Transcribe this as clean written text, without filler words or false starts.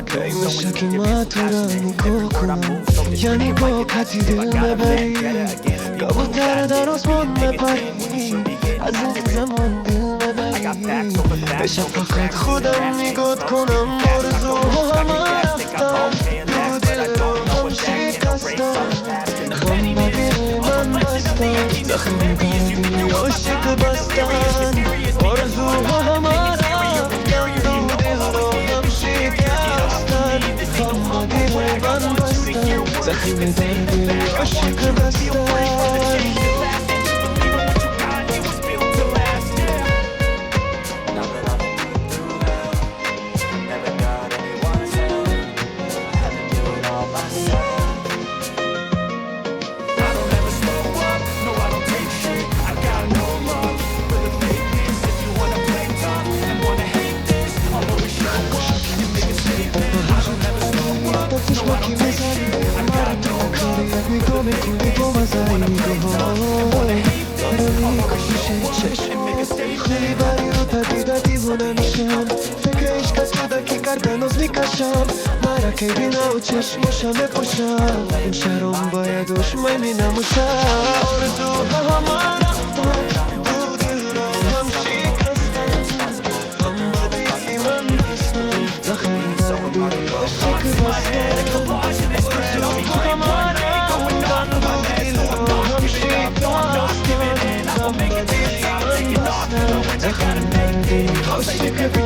کی میشه که من تو را نگاه کنم یعنی با کتی دل ببری کبوتر در آسمان بپری از این زمان دل ببری بشم فقط خودم نگات کنم آرزوها همه رفتن دو دل رو هم شکستن غم با دل من بستن زخم قلبی عاشق بستن آرزوها همه رفتن دو دل رو هم شکستن غم با دل من بستن زخم قلبی عاشق بستن خیلی بری رو پدیده دیوونه میشم فکر عشق از کودکی کردن از میکشم مرا که بینه و چشماشم بپوشم این شهرام باید دشمن می نموشم آرزوها همه رفتن دو دل را هم شکستن هم با دیگی من بستن زخم دردی عاشق بستن آرزوها همه رفتن دو دل را هم شکستن هم با دیگی من بستن زخم دردی عاشق بستن